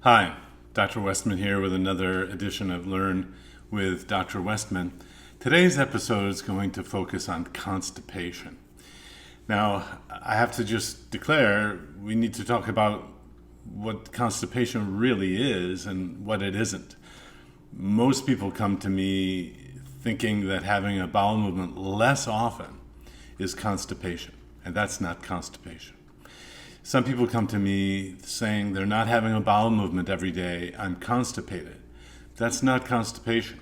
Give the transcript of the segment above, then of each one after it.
Hi, Dr. Westman here with another edition of Learn with Dr. Westman. Today's episode is going to focus on constipation. Now, I have to just declare we need to talk about what constipation really is and what it isn't. Most people come to me thinking that having a bowel movement less often is constipation, and that's not constipation. Some people come to me saying they're not having a bowel movement every day, I'm constipated. That's not constipation.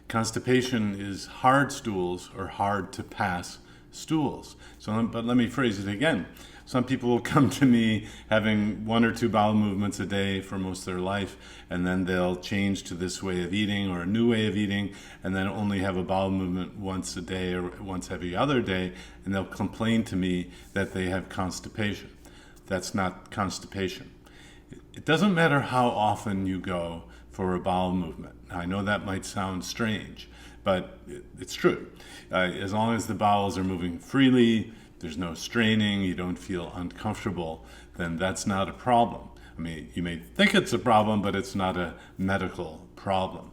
Constipation is hard stools or hard to pass stools. But let me phrase it again. Some people will come to me having one or two bowel movements a day for most of their life, and then they'll change to this way of eating or a new way of eating, and then only have a bowel movement once a day or once every other day, and they'll complain to me that they have constipation. That's not constipation. It doesn't matter how often you go for a bowel movement. I know that might sound strange, but it's true. As long as the bowels are moving freely, there's no straining, you don't feel uncomfortable, then that's not a problem. I mean, you may think it's a problem, but it's not a medical problem.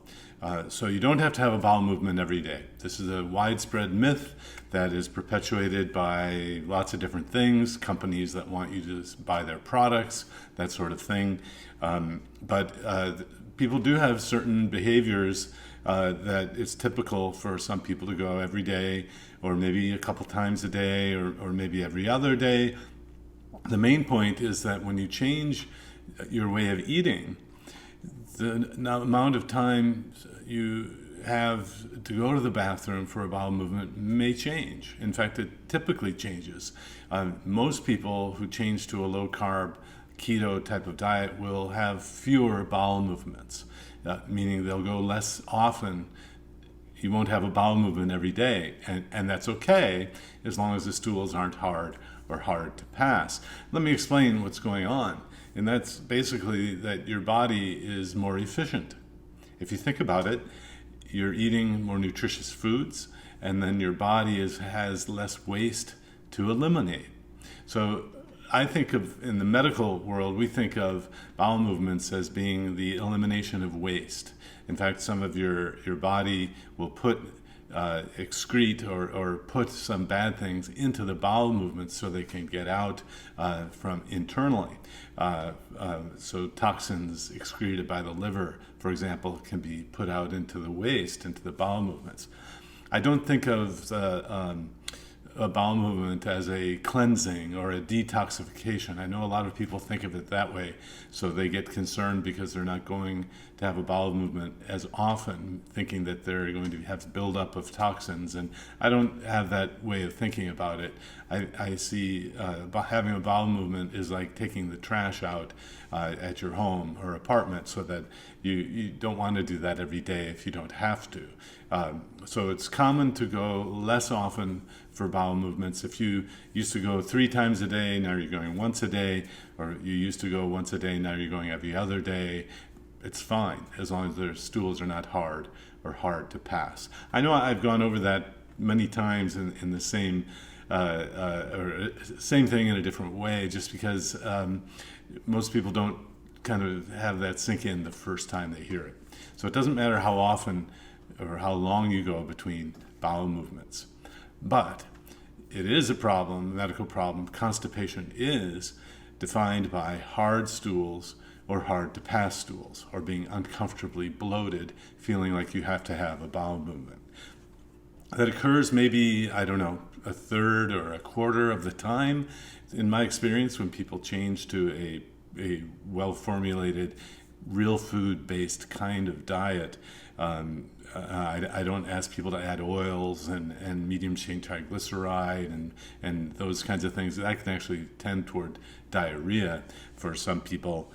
So you don't have to have a bowel movement every day. This is a widespread myth that is perpetuated by lots of different things, companies that want you to buy their products, that sort of thing. But people do have certain behaviors that it's typical for some people to go every day, or maybe a couple times a day, or maybe every other day. The main point is that when you change your way of eating, the amount of time you have to go to the bathroom for a bowel movement may change. In fact, it typically changes. Most people who change to a low-carb, keto type of diet will have fewer bowel movements, meaning they'll go less often. You won't have a bowel movement every day, and that's okay as long as the stools aren't hard or hard to pass. Let me explain what's going on. And that's basically that your body is more efficient. If you think about it, you're eating more nutritious foods, and then your body has less waste to eliminate. So I think of, in the medical world, we think of bowel movements as being the elimination of waste. In fact, some of your body will excrete or put some bad things into the bowel movements so they can get out from internally. So toxins excreted by the liver, for example, can be put out into the waste, into the bowel movements. I don't think of a bowel movement as a cleansing or a detoxification. I know a lot of people think of it that way, so they get concerned because they're not going to have a bowel movement as often, thinking that they're going to have buildup of toxins. And I don't have that way of thinking about it. I see having a bowel movement is like taking the trash out at your home or apartment, so that you don't want to do that every day if you don't have to. So it's common to go less often for bowel movements. If you used to go 3 times a day, now you're going once a day, or you used to go once a day, now you're going every other day, it's fine, as long as the stools are not hard or hard to pass. I know I've gone over that many times in the same same thing in a different way, just because most people don't kind of have that sink in the first time they hear it. So it doesn't matter how often or how long you go between bowel movements. But it is a problem, a medical problem. Constipation is defined by hard stools or hard to pass stools, or being uncomfortably bloated, feeling like you have to have a bowel movement. That occurs maybe, I don't know, a third or a quarter of the time. In my experience, when people change to a well-formulated, real food-based kind of diet, I don't ask people to add oils and medium-chain triglyceride and those kinds of things. That can actually tend toward diarrhea for some people.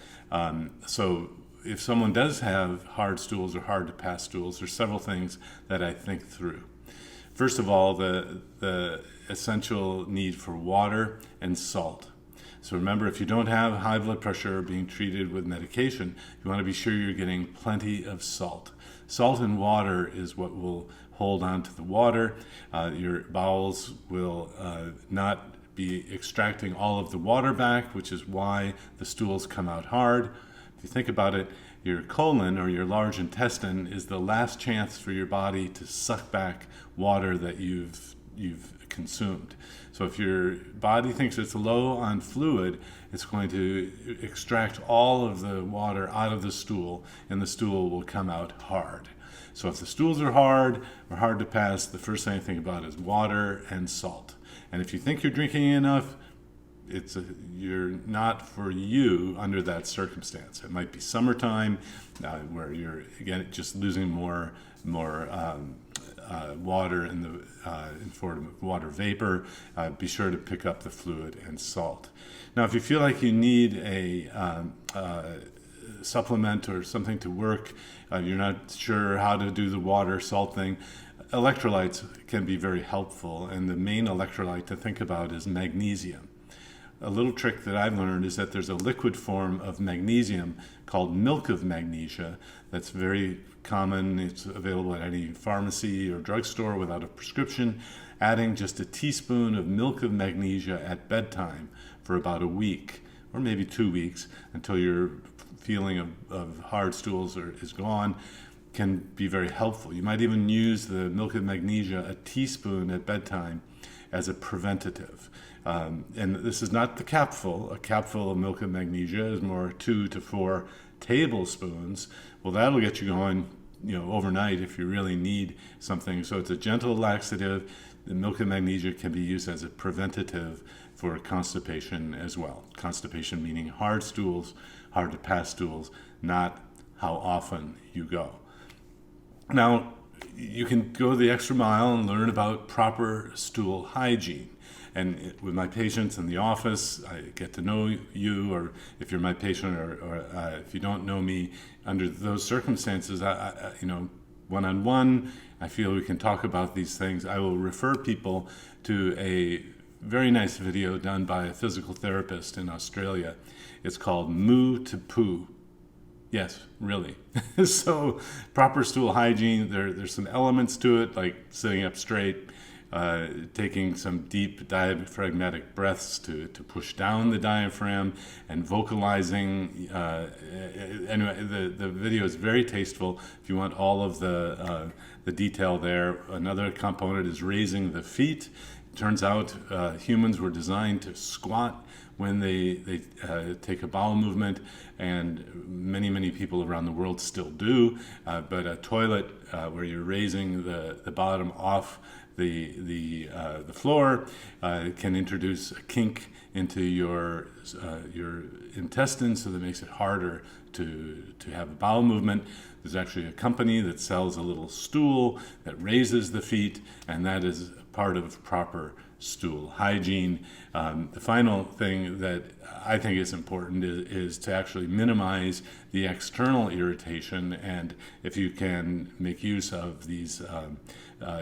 So if someone does have hard stools or hard to pass stools, there's several things that I think through. First of all, the essential need for water and salt. So remember, if you don't have high blood pressure being treated with medication, you want to be sure you're getting plenty of salt. Salt and water is what will hold on to the water. Your bowels will not be extracting all of the water back, which is why the stools come out hard. If you think about it, your colon or your large intestine is the last chance for your body to suck back water that you've consumed. So if your body thinks it's low on fluid, it's going to extract all of the water out of the stool, and the stool will come out hard. So if the stools are hard or hard to pass, the first thing I think about is water and salt. And if you think you're drinking enough, you're not for you under that circumstance. It might be summertime where you're again just losing more water in form of water vapor. Be sure to pick up the fluid and salt. Now, if you feel like you need a supplement or something to work, you're not sure how to do the water salt thing, electrolytes can be very helpful. And the main electrolyte to think about is magnesium. A little trick that I've learned is that there's a liquid form of magnesium called milk of magnesia that's very common. It's available at any pharmacy or drugstore without a prescription. Adding just a teaspoon of milk of magnesia at bedtime for about a week or maybe 2 weeks until your feeling of hard stools is gone can be very helpful. You might even use the milk of magnesia, a teaspoon at bedtime, as a preventative. And this is not the capful. A capful of milk of magnesia is more 2 to 4 tablespoons. Well, that'll get you going, overnight if you really need something. So it's a gentle laxative. The milk of magnesia can be used as a preventative for constipation as well. Constipation meaning hard stools, hard to pass stools, not how often you go. Now, you can go the extra mile and learn about proper stool hygiene. And with my patients in the office, I get to know you, or if you're my patient, or if you don't know me, under those circumstances, one-on-one, I feel we can talk about these things. I will refer people to a very nice video done by a physical therapist in Australia. It's called Moo to Poo. Yes, really. So proper stool hygiene, there's some elements to it, like sitting up straight, taking some deep diaphragmatic breaths to push down the diaphragm, and vocalizing. Anyway, the video is very tasteful. If you want all of the detail there, another component is raising the feet. It turns out humans were designed to squat when they take a bowel movement, and many people around the world still do. But a toilet where you're raising the bottom off the floor can introduce a kink into your intestines, so that makes it harder to have a bowel movement. There's actually a company that sells a little stool that raises the feet, and that is part of proper stool hygiene. The final thing that I think is important is to actually minimize the external irritation, and if you can make use of these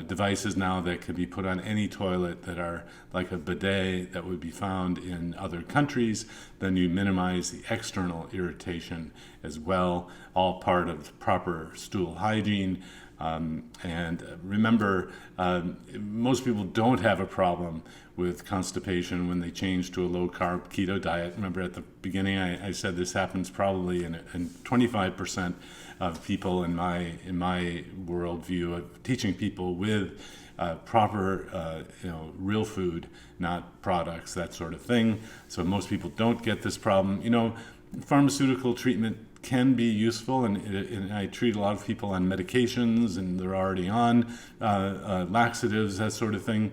devices now that can be put on any toilet that are like a bidet that would be found in other countries, then you minimize the external irritation as well, all part of proper stool hygiene. And remember, most people don't have a problem with constipation when they change to a low-carb keto diet. Remember at the beginning I said this happens probably in 25% of people in my worldview of teaching people with proper real food, not products, that sort of thing. So most people don't get this problem. Pharmaceutical treatment can be useful, and I treat a lot of people on medications, and they're already on laxatives, that sort of thing.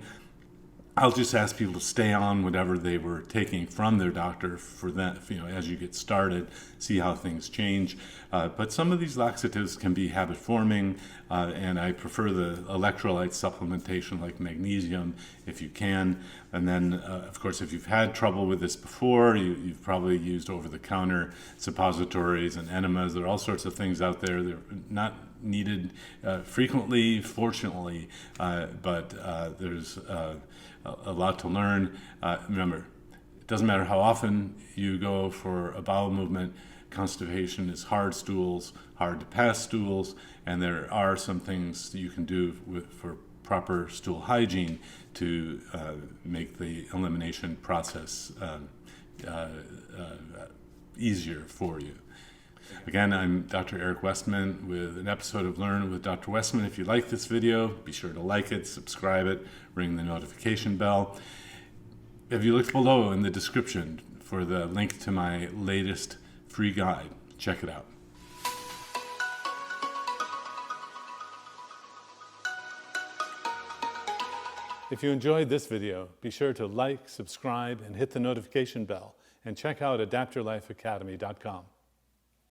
I'll just ask people to stay on whatever they were taking from their doctor for that, as you get started, see how things change. But some of these laxatives can be habit forming, and I prefer the electrolyte supplementation like magnesium if you can. And then, of course, if you've had trouble with this before, you've probably used over-the-counter suppositories and enemas. There are all sorts of things out there. They're not needed frequently, fortunately, but there's a lot to learn. Remember, it doesn't matter how often you go for a bowel movement. Constipation is hard stools, hard to pass stools, and there are some things that you can do for proper stool hygiene to make the elimination process easier for you. Again, I'm Dr. Eric Westman with an episode of Learn with Dr. Westman. If you like this video, be sure to like it, subscribe it, ring the notification bell. Have you looked below in the description for the link to my latest free guide? Check it out. If you enjoyed this video, be sure to like, subscribe, and hit the notification bell, and check out adaptyourlifeacademy.com.